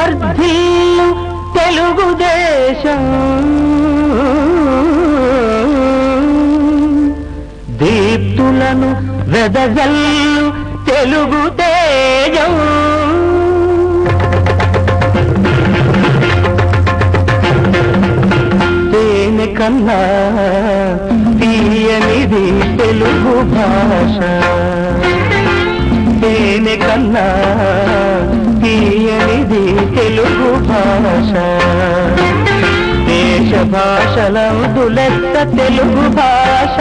వర్ధిల్లు తెలుగుదేశం, దీప్తులను వెదజల్లు తెలుగు తేజం. తేనె కన్నా తీయనిది తెలుగు భాష, తేనె కన్నా తీయనిది తెలుగు భాష. దేశ భాషలందు లెక్క తెలుగు భాష.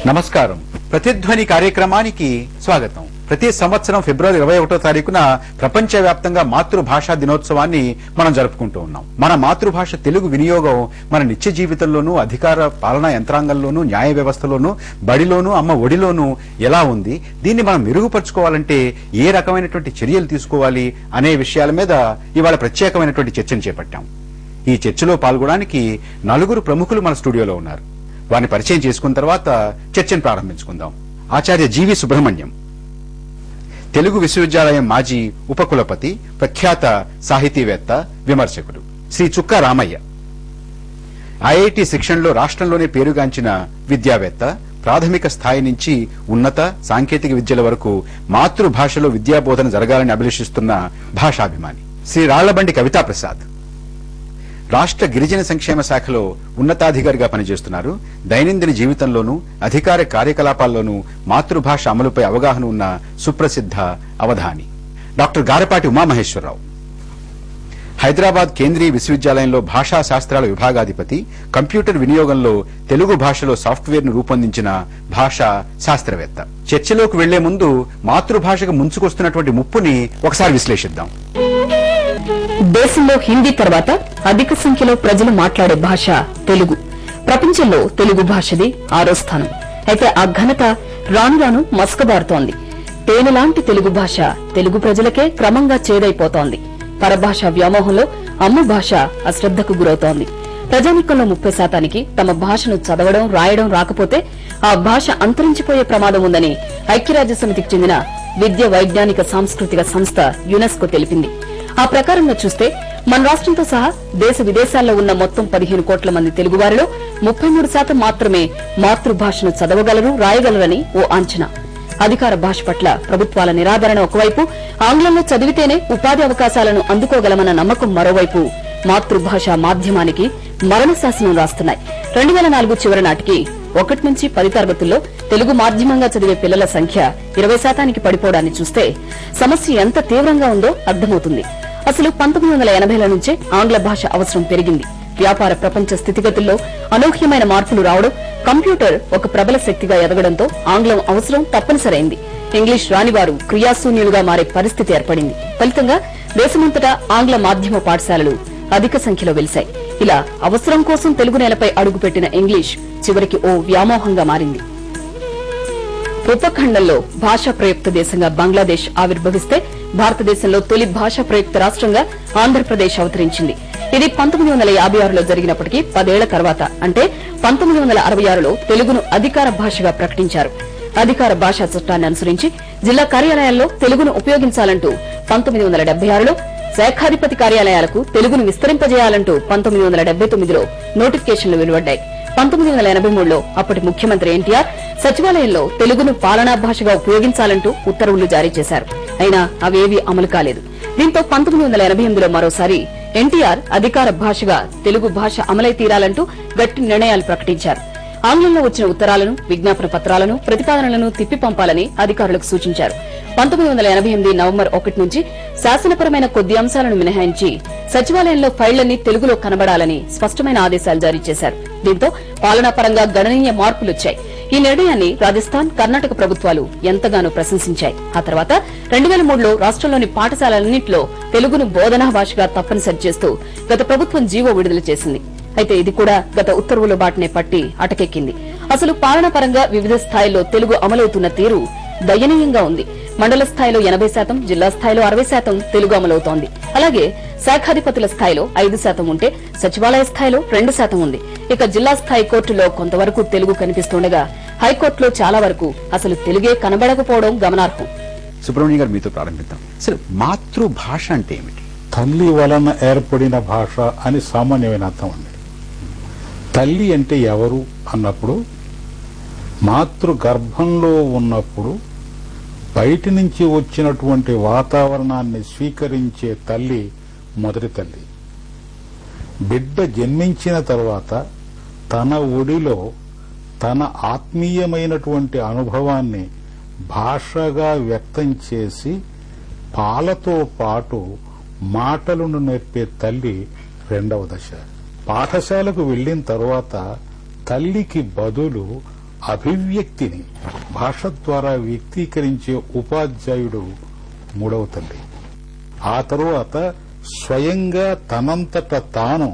నమస్కారం. ప్రతిధ్వని కార్యక్రమానికి స్వాగతం. ప్రతి సంవత్సరం ఫిబ్రవరి 21వ తారీఖున ప్రపంచవ్యాప్తంగా మాతృభాషా దినోత్సవాన్ని మనం జరుపుకుంటూ ఉన్నాం. మన మాతృభాష తెలుగు వినియోగం మన నిత్య జీవితంలోనూ, అధికార పాలనా యంత్రాంగంలోనూ, న్యాయ వ్యవస్థలోనూ, బడిలోనూ, అమ్మ ఒడిలోనూ ఎలా ఉంది, దీన్ని మనం మెరుగుపరుచుకోవాలంటే ఏ రకమైనటువంటి చర్యలు తీసుకోవాలి అనే విషయాల మీద ఇవాళ ప్రత్యేకమైనటువంటి చర్చను చేపట్టాం. ఈ చర్చలో పాల్గొనడానికి 4 ప్రముఖులు మన స్టూడియోలో ఉన్నారు. వారిని పరిచయం చేసుకున్న తర్వాత చర్చను ప్రారంభించుకుందాం. ఆచార్య జీవి సుబ్రహ్మణ్యం, తెలుగు విశ్వవిద్యాలయం మాజీ ఉపకులపతి, ప్రఖ్యాత సాహితీవేత్త, విమర్శకుడు. శ్రీ చుక్క రామయ్య, ఐఐటి శిక్షణలో రాష్ట్రంలోనే పేరుగాంచిన విద్యావేత్త, ప్రాథమిక స్థాయి నుంచి ఉన్నత సాంకేతిక విద్యల వరకు మాతృభాషలో విద్యాబోధన జరగాలని అభిలషిస్తున్న భాషాభిమాని. శ్రీ రాళ్లబండి కవితా ప్రసాద్, రాష్ట్ర గిరిజన సంక్షేమ శాఖలో ఉన్నతాధికారిగా పనిచేస్తున్నారు. దైనందిన జీవితంలోనూ, అధికార కార్యకలాపాల్లోనూ మాతృభాష అమలుపై అవగాహన ఉన్న సుప్రసిద్ధ అవధాని. డాక్టర్ గారపాటి ఉమామహేశ్వరరావు, హైదరాబాద్ కేంద్రీయ విశ్వవిద్యాలయంలో భాషా శాస్త్రాల విభాగాధిపతి, కంప్యూటర్ వినియోగంలో తెలుగు భాషలో సాఫ్ట్వేర్ ను రూపొందించిన భాషా శాస్త్రవేత్త. చర్చలోకి వెళ్లే ముందు మాతృభాషకు ముంచుకొస్తున్నటువంటి ముప్పుని ఒకసారి విశ్లేషిద్దాం. దేశంలో హిందీ తర్వాత అధిక సంఖ్యలో ప్రజలు మాట్లాడే భాష తెలుగు. ప్రపంచంలో తెలుగు భాషది 6వ స్థానం. అయితే ఆ ఘనత రాను రాను మసకబారుతోంది. తేనెలాంటి తెలుగు భాష తెలుగు ప్రజలకే క్రమంగా చేదైపోతోంది. పరభాష వ్యామోహంలో అమ్మ భాష అశ్రద్దకు గురవుతోంది. ప్రజానీకంలో 30% తమ భాషను చదవడం, రాయడం రాకపోతే ఆ భాష అంతరించిపోయే ప్రమాదం ఉందని ఐక్యరాజ్యసమితికి చెందిన విద్య వైజ్ఞానిక సాంస్కృతిక సంస్థ యునెస్కో తెలిపింది. ఆ ప్రకారంగా చూస్తే మన రాష్ట్రంతో సహా దేశ విదేశాల్లో ఉన్న మొత్తం 15 కోట్ల మంది తెలుగువారిలో 33% మాత్రమే మాతృభాషను చదవగలరు, రాయగలరని ఓ అంచనా. అధికార భాష పట్ల ప్రభుత్వాల నిరాదరణ ఒకవైపు, ఆంగ్లంలో చదివితేనే ఉపాధి అవకాశాలను అందుకోగలమన్న నమ్మకం మరోవైపు మాతృభాష మాధ్యమానికి మరణ శాసనం రాస్తున్నాయి. 2004 చివరి నాటికి 1 నుంచి 10 తరగతుల్లో తెలుగు మాధ్యమంగా చదివే పిల్లల సంఖ్య 20% పడిపోవడాన్ని చూస్తే సమస్య ఎంత తీవ్రంగా ఉందో అర్థమవుతుంది. అసలు 1980ల నుంచే ఆంగ్ల భాష అవసరం పెరిగింది. వ్యాపార ప్రపంచ స్థితిగతుల్లో అనూహ్యమైన మార్పులు రావడం, కంప్యూటర్ ఒక ప్రబల శక్తిగా ఎదగడంతో ఆంగ్లం అవసరం తప్పనిసరైంది. ఇంగ్లీష్ రానివారు క్రియాశూన్యులుగా మారే పరిస్థితి ఏర్పడింది. ఫలితంగా దేశమంతటా ఆంగ్ల మాధ్యమ పాఠశాలలు అధిక సంఖ్యలో వెలిశాయి. ఇలా అవసరం కోసం తెలుగు నేలపై అడుగుపెట్టిన ఇంగ్లీష్ చివరికి ఓ వ్యామోహంగా మారింది. ఉపఖండంలో భాషా ప్రయుక్త దేశంగా బంగ్లాదేశ్ ఆవిర్భవిస్తే భారతదేశంలో తొలి భాషా ప్రయుక్త రాష్ట్రంగా ఆంధ్రప్రదేశ్ అవతరించింది. ఇది 1956లో జరిగినప్పటికీ 10 ఏళ్ల తర్వాత అంటే 1966లో తెలుగును అధికార భాషగా ప్రకటించారు. అధికార భాషా చట్టాన్ని అనుసరించి జిల్లా కార్యాలయాల్లో తెలుగును ఉపయోగించాలంటూ 1976లో, శాఖాధిపతి కార్యాలయాలకు తెలుగును విస్తరింపజేయాలంటూ 1979లో నోటిఫికేషన్లు వెలువడ్డాయి. 1983లో అప్పటి ముఖ్యమంత్రి ఎన్టీఆర్ సచివాలయంలో తెలుగును పాలనా భాషగా ఉపయోగించాలంటూ ఉత్తర్వులు జారీ చేశారు. అయినా అవేవీ అమలు కాలేదు. దీంతో 1988లో మరోసారి ఎన్టీఆర్ అధికార భాషగా తెలుగు భాష అమలై తీరాలంటూ గట్టి నిర్ణయాలు ప్రకటించారు. ఆంగ్లంలో వచ్చిన ఉత్తరాలను, విజ్ఞాపన పత్రాలను, ప్రతిపాదనలను తిప్పి పంపాలని అధికారులకు సూచించారు. 1988 నవంబర్ 1 నుంచి శాసనపరమైన కొద్ది అంశాలను మినహాయించి సచివాలయంలో ఫైళ్లన్నీ తెలుగులో కనబడాలని స్పష్టమైన ఆదేశాలు జారీ చేశారు. దీంతో పాలనాపరంగా గణనీయ మార్పులొచ్చాయి. ఈ నిర్ణయాన్ని రాజస్థాన్, కర్ణాటక ప్రభుత్వాలు ఎంతగానో ప్రశంసించాయి. ఆ తర్వాత 2003లో రాష్ట్రంలోని పాఠశాలలన్నింటిలో తెలుగును బోధనా భాషగా తప్పనిసరి చేస్తూ గత ప్రభుత్వం జీవో విడుదల చేసింది. అయితే ఇది కూడా గత ఉత్తర్వుల బాటనే పట్టి అటకెక్కింది. అసలు పాలనాపరంగా వివిధ స్థాయిల్లో తెలుగు అమలవుతున్న తీరు దయనీయంగా ఉంది. మండల స్థాయిలో 80%, జిల్లా స్థాయిలో 60% తెలుగు అమలవుతోంది. అలాగే శాఖాధిపతుల స్థాయిలో 5% ఉంటే సచివాలయ స్థాయిలో 2% ఉంది. ఇక జిల్లా స్థాయి కోర్టులో కొంతవరకు తెలుగు కనిపిస్తుండగా హైకోర్టులో చాలా వరకు అసలు తెలుగే కనబడకపోవడం గమనార్హం. సుబ్రహ్మణ్యం గారు, మీతో ప్రారంభిద్దాం. అసలు మాతృభాష అంటే ఏమిటి? తల్లి వలన ఏర్పడిన భాష అని సామాన్యమైన అర్థం అండి. తల్లి అంటే ఎవరు అన్నప్పుడు, మాతృ గర్భంలో ఉన్నప్పుడు బయటి నుంచి వచ్చినటువంటి వాతావరణాన్ని స్వీకరించే తల్లి మొదటి తల్లి. బిడ్డ జన్మించిన తర్వాత తన ఒడిలో తన ఆత్మీయమైనటువంటి అనుభవాన్ని భాషగా వ్యక్తం చేసి పాలతో పాటు మాటలను నేర్పే తల్లి రెండవ దశ. పాఠశాలకు వెళ్లిన తర్వాత తల్లికి బదులు అభివ్యక్తిని భాష ద్వారా వ్యక్తీకరించే ఉపాధ్యాయుడు మూడవ తల్లి. ఆ తరువాత స్వయంగా తనంతట తాను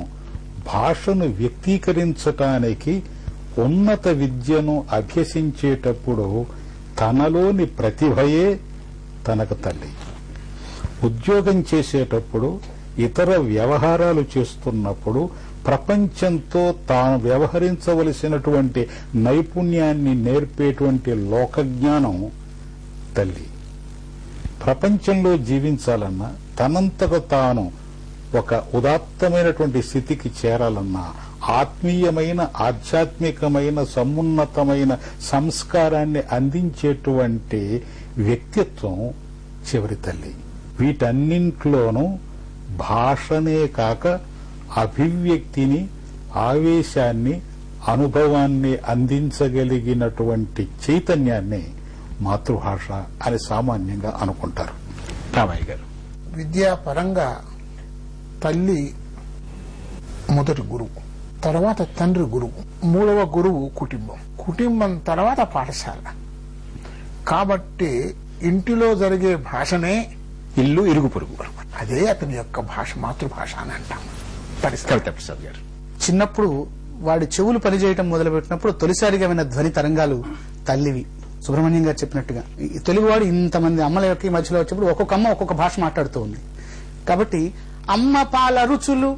భాషను వ్యక్తీకరించటానికి ఉన్నత విద్యను అభ్యసించేటప్పుడు తనలోని ప్రతిభయే తనకు తల్లి. ఉద్యోగం చేసేటప్పుడు, ఇతర వ్యవహారాలు చేస్తున్నప్పుడు ప్రపంచంతో తాను వ్యవహరించవలసినటువంటి నైపుణ్యాన్ని నేర్పేటువంటి లోకజ్ఞానం తల్లి. ప్రపంచంలో జీవించాలన్నా, తనంతట తాను ఒక ఉదాత్తమైనటువంటి స్థితికి చేరాలన్నా, ఆత్మీయమైన, ఆధ్యాత్మికమైన, సమున్నతమైన సంస్కారాన్ని అందించేటువంటి వ్యక్తిత్వం చివరి తల్లి. వీటన్నింట్లోనూ భాషనే కాక అభివ్యక్తిని, ఆవేశాన్ని, అనుభవాన్ని అందించగలిగినటువంటి చైతన్యాన్ని మాతృభాష అని సామాన్యంగా అనుకుంటారు. రామయ్య గారు, విద్యాపరంగా తల్లి మొదటి గురువు, తర్వాత తండ్రి గురువు, మూడవ గురువు కుటుంబం, కుటుంబం తర్వాత పాఠశాల. కాబట్టి ఇంటిలో జరిగే భాషనే ఇల్లు ఇరుగు పొరుగు, అదే అతని యొక్క భాష, మాతృభాష అని అంటాం. కవితా ప్రసాద్ గారు, చిన్నప్పుడు వాడి చెవులు పనిచేయటం మొదలుపెట్టినప్పుడు తొలిసారిగా విన్న ధ్వని తరంగాలు తల్లివి. సుబ్రహ్మణ్యం గారు చెప్పినట్టుగా ఈ తెలుగువాడు ఇంతమంది అమ్మల యొక్క మధ్యలో వచ్చినప్పుడు ఒక్కొక్క అమ్మ ఒక్కొక్క భాష మాట్లాడుతూ ఉంది. కాబట్టి అమ్మ పాల రుచులు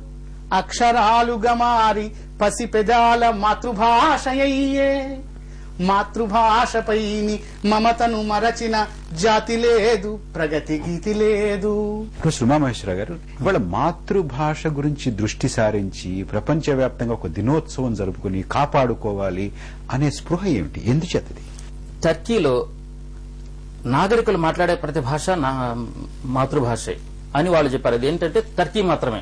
అక్షరాలుగా మారి పసి పెదాల మాతృభాషయయ్యే. మాతృభాషపైని మమతను మరచిన జాతి లేదు, ప్రగతి గీతి లేదు. ప్రొఫెసర్ ఉమామహేశ్వర గారు, ఇవాళ మాతృభాష గురించి దృష్టి సారించి ప్రపంచవ్యాప్తంగా ఒక దినోత్సవం జరుపుకుని కాపాడుకోవాలి అనే స్పృహ ఏమిటి? ఎందుచేతది? టర్కీలో నాగరికులు మాట్లాడే ప్రతి భాష మాతృభాషే అని వాళ్ళు చెప్పారు. అది ఏంటంటే టర్కీ మాత్రమే,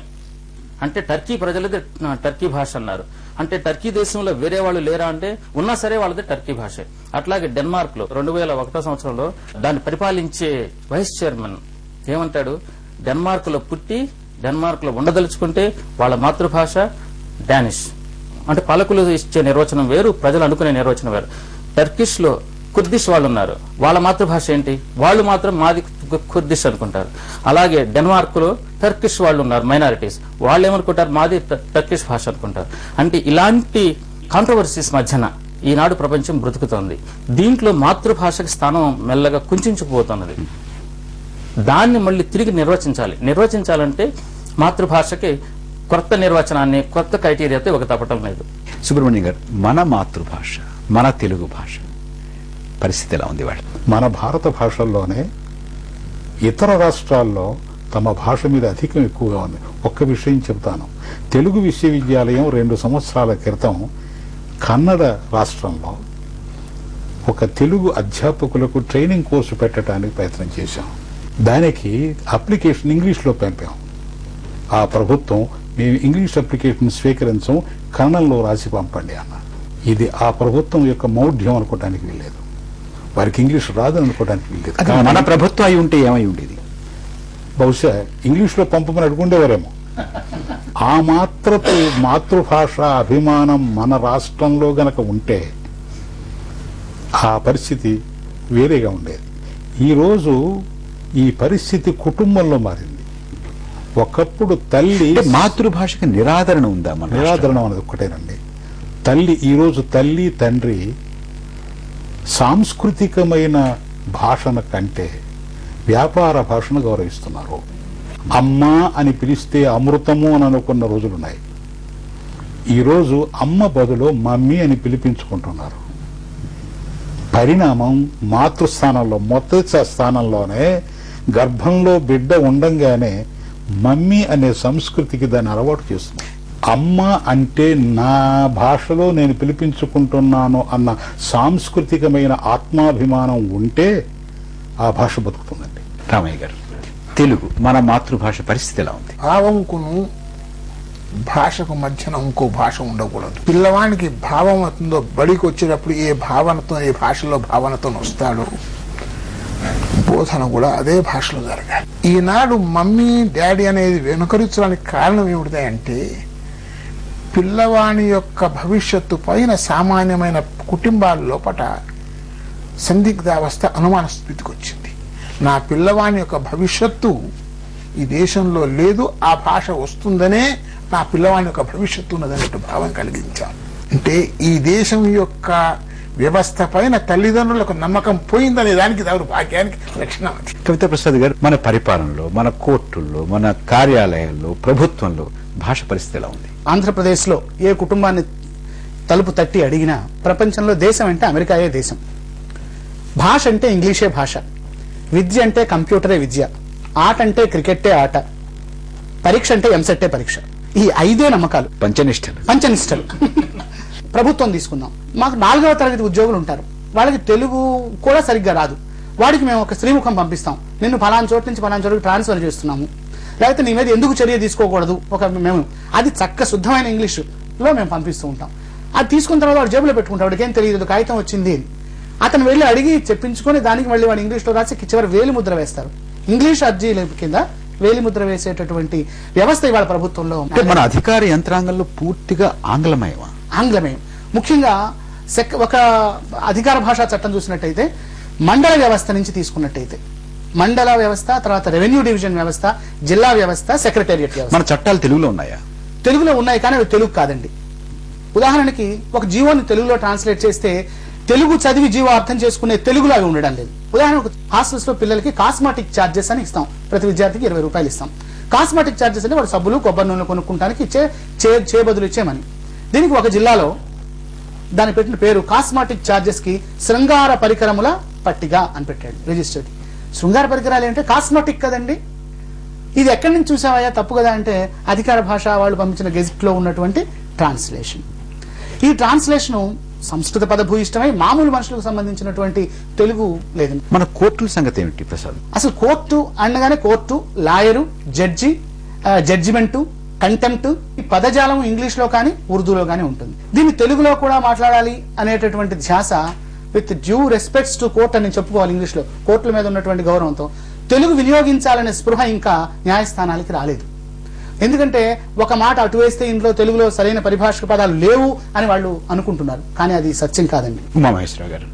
అంటే టర్కీ ప్రజలది టర్కీ భాష అన్నారు. అంటే టర్కీ దేశంలో వేరే వాళ్ళు లేరా అంటే ఉన్నా సరే వాళ్ళది టర్కీ భాషే. అట్లాగే డెన్మార్క్ లో 2001 సంవత్సరంలో దాన్ని పరిపాలించే వైస్ చైర్మన్ ఏమంటాడు, డెన్మార్క్ లో పుట్టి డెన్మార్క్ లో ఉండదలుచుకుంటే వాళ్ళ మాతృభాష డానిష్. అంటే పాలకులు ఇచ్చే నిర్వచనం వేరు, ప్రజలు అనుకునే నిర్వచనం వేరు. టర్కిష్ లో కుర్దిష్ వాళ్ళు ఉన్నారు, వాళ్ళ మాతృభాష ఏంటి, వాళ్ళు మాత్రం మాది కుర్దిష్ అనుకుంటారు. అలాగే డెన్మార్క్ లో టర్కిష్ వాళ్ళు ఉన్నారు, మైనారిటీస్, వాళ్ళు ఏమనుకుంటారు, మాది టర్కిష్ భాష అనుకుంటారు. అంటే ఇలాంటి కాంట్రవర్సీస్ మధ్యన ఈనాడు ప్రపంచం బ్రతుకుతోంది. దీంట్లో మాతృభాషకి స్థానం మెల్లగా కుంచుకుపోతున్నది. దాన్ని మళ్ళీ తిరిగి నిర్వచించాలంటే మాతృభాషకి కొత్త నిర్వచనాన్ని, కొత్త క్రైటీరియాతో ఒక తప్పటం లేదు. సుబ్రహ్మణ్యం గారు, మన మాతృభాష, మన తెలుగు భాష పరిస్థితి ఎలా ఉంది? వాళ్ళు మన భారత భాషల్లోనే ఇతర రాష్ట్రాల్లో తమ భాష మీద అధికం ఎక్కువగా ఉంది. ఒక్క విషయం చెబుతాను. తెలుగు విశ్వవిద్యాలయం 2 సంవత్సరాల క్రితం కన్నడ రాష్ట్రంలో ఒక తెలుగు అధ్యాపకులకు ట్రైనింగ్ కోర్సు పెట్టడానికి ప్రయత్నం చేశాం. దానికి అప్లికేషన్ ఇంగ్లీష్లో పంపాం. ఆ ప్రభుత్వం, మేము ఇంగ్లీష్ అప్లికేషన్ స్వీకరించం, కన్నడంలో రాసి పంపండి అన్న. ఇది ఆ ప్రభుత్వం యొక్క మౌఢ్యం అనుకోవడానికి వీల్లేదు. వారికి ఇంగ్లీష్ రాదని అనుకోవడానికి వీల్లేదు. మన ప్రభుత్వం అయి ఉంటే ఏమై ఉండేది? బహుశా ఇంగ్లీష్లో పంపమని అడుగుండేవారేమో. ఆ మాత్రపు మాతృభాష అభిమానం మన రాష్ట్రంలో గనక ఉంటే ఆ పరిస్థితి వేరేగా ఉండేది. ఈరోజు ఈ పరిస్థితి కుటుంబంలో మారింది. ఒకప్పుడు తల్లి, మాతృభాషకి నిరాదరణ ఉందా? నిరాదరణ అనేది ఒక్కటేనండి. ఈరోజు తల్లి తండ్రి సాంస్కృతికమైన భాషను కంటే వ్యాపార భాషను గౌరవిస్తున్నారు. అమ్మ అని పిలిస్తే అమృతము అని అనుకున్న రోజులున్నాయి. ఈరోజు అమ్మ బదులు మమ్మీ అని పిలిపించుకుంటున్నారు. పరిణామం మాతృస్థానంలో మొదటి స్థానంలోనే గర్భంలో బిడ్డ ఉండంగానే మమ్మీ అనే సంస్కృతికి దాన్ని అలవాటు చేస్తుంది. అమ్మ అంటే నా భాషలో నేను పిలిపించుకుంటున్నాను అన్న సాంస్కృతికమైన ఆత్మాభిమానం ఉంటే ఆ భాష బతుకుతుందండి. రామయ్య గారు, తెలుగు మన మాతృభాష పరిస్థితి ఎలా ఉంది? భావంకును భాషకు మధ్యన ఇంకో భాష ఉండకూడదు. పిల్లవానికి భావం అవుతుందో బడికి వచ్చేటప్పుడు ఏ భావనతో, ఏ భాషలో భావనతో వస్తాడో బోధన కూడా అదే భాషలో జరగాలి. ఈనాడు మమ్మీ డాడీ అనేది వెనుకరించడానికి కారణం ఏమిటంటే పిల్లవాని యొక్క భవిష్యత్తు పైన సామాన్యమైన కుటుంబాల లోపల సందిగ్ధావస్థ, అనుమాన స్థితికి వచ్చింది. నా పిల్లవాని యొక్క భవిష్యత్తు ఈ దేశంలో లేదు, ఆ భాష వస్తుందనే నా పిల్లవాని యొక్క భవిష్యత్తు ఉన్నదన్నట్టు భావం కలిగించాం. అంటే ఈ దేశం యొక్క వ్యవస్థ పైన తల్లిదండ్రులకు నమ్మకం పోయిందనే దానికి దౌర్భాగ్యానికి లక్షణం అది. కవితా ప్రసాద్ గారు, మన పరిపాలనలో, మన కోర్టుల్లో, మన కార్యాలయాల్లో, ప్రభుత్వంలో భాష పరిస్థితి ఎలా ఉంది? ఆంధ్రప్రదేశ్లో ఏ కుటుంబాన్ని తలుపు తట్టి అడిగినా ప్రపంచంలో దేశం అంటే అమెరికాయే దేశం. భాష అంటే ఇంగ్లీషే భాష, విద్య అంటే కంప్యూటరే విద్య, ఆట అంటే క్రికెట్టే ఆట, పరీక్ష అంటే ఎంసెట్టే పరీక్ష. ఈ 5 నమ్మకాలు, పంచనిష్టలు. ప్రభుత్వం తీసుకుందాం, మాకు 4వ తరగతి ఉద్యోగులు ఉంటారు, వాళ్ళకి తెలుగు కూడా సరిగ్గా రాదు. వాడికి మేము ఒక శ్రీముఖం పంపిస్తాం, నిన్ను ఫలానా చోటు నుంచి ఫలానా చోటుకి ట్రాన్స్ఫర్ చేస్తున్నాము, లేకపోతే నీ మీద ఎందుకు చర్య తీసుకోకూడదు, మేము అది చక్క శుద్ధమైన ఇంగ్లీషులో మేము పంపిస్తూ ఉంటాం. అది తీసుకున్న తర్వాత వాడు జేబులో పెట్టుకుంటాం, వాడికి ఏం తెలియదు కాగితం వచ్చింది. అతను వెళ్ళి అడిగి చెప్పించుకొని దానికి మళ్ళీ వాడు ఇంగ్లీష్లో రాసి చివరి వేలి ముద్ర వేస్తారు. ఇంగ్లీష్ అర్జీల కింద వేలి ముద్ర వేసేటటువంటి వ్యవస్థ ఇవాళ ప్రభుత్వంలో. మన అధికార యంత్రాంగంలో పూర్తిగా ఆంగ్లమయమా? ఆంగ్లమయం. ముఖ్యంగా ఒక అధికార భాషా చట్టం చూసినట్టయితే మండల వ్యవస్థ నుంచి తీసుకున్నట్టయితే మండల వ్యవస్థ, తర్వాత రెవెన్యూ డివిజన్ వ్యవస్థ, జిల్లా వ్యవస్థ, సెక్రటేరియట్ వ్యవస్థ. మన చట్టాలు తెలుగులో ఉన్నాయా? తెలుగులో ఉన్నాయి, కానీ అవి తెలుగు కాదండి. ఉదాహరణకి ఒక జీవోని తెలుగులో ట్రాన్స్లేట్ చేస్తే తెలుగు చదివి జీవో అర్థం చేసుకునే తెలుగులో అవి ఉండడం లేదు. ఉదాహరణకు హాస్టల్స్ లో పిల్లలకి కాస్మాటిక్ ఛార్జెస్ అని ఇస్తాం, ప్రతి విద్యార్థికి 20 రూపాయలు ఇస్తాం. కాస్మాటిక్ ఛార్జెస్ అంటే వాడు సబ్బులు, కొబ్బరి నూనె కొనుక్కుంటానికి ఇచ్చే బదులు ఇచ్చేమని. దీనికి ఒక జిల్లాలో దాని పెట్టిన పేరు కాస్మాటిక్ ఛార్జెస్ కి శృంగార పరికరముల పట్టిగా అని పెట్టాడు రిజిస్టర్డ్. శృంగార పరికరాలు అంటే కాస్మాటిక్ కదండి. ఇది ఎక్కడి నుంచి చూసావయ్యా, తప్పు కదా అంటే అధికార భాష వాళ్ళు పంపించిన గెజిట్ లో ఉన్నటువంటి ట్రాన్స్లేషన్. ఈ ట్రాన్స్లేషన్ సంస్కృత పదభూయిష్టమై మామూలు మనుషులకు సంబంధించినటువంటి తెలుగు లేదు. మన కోర్టుల సంగతి ఏమిటి ప్రసాద్? అసలు కోర్టు అనగానే court, lawyer, judge, judgement, contempt, ఈ పదజాలం ఇంగ్లీష్ లో కానీ ఉర్దూలో కానీ ఉంటుంది. దీన్ని తెలుగులో కూడా మాట్లాడాలి అనేటటువంటి ధ్యాస with due respects to court అని చెప్పుకోవాలి. ఇంగ్లీష్ లో కోర్టుల మీద ఉన్నటువంటి గౌరవంతో తెలుగు వినియోగించాలనే స్పృహ ఇంకా న్యాయస్థానాలకి రాలేదు. ఎందుకంటే ఒక మాట అటు వేస్తే ఇంట్లో తెలుగులో సరైన పరిభాషక పదాలు లేవు అని వాళ్ళు అనుకుంటున్నారు, కానీ అది సత్యం కాదండి. ఉమామహేశ్వరరావు గారు,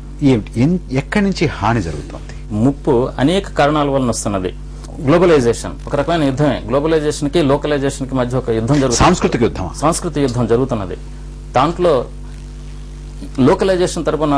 ఎక్కడి నుంచి హాని జరుగుతుంది? ముప్పు అనేక కారణాల వలన వస్తున్నది. గ్లోబలైజేషన్ ఒక రకమైన యుద్ధమే. గ్లోబలైజేషన్ కి లోకలైజేషన్ కి మధ్య ఒక యుద్ధం జరుగుతుంది, సాంస్కృతిక యుద్ధం జరుగుతున్నది. దాంట్లో లోకలైజేషన్ తరపున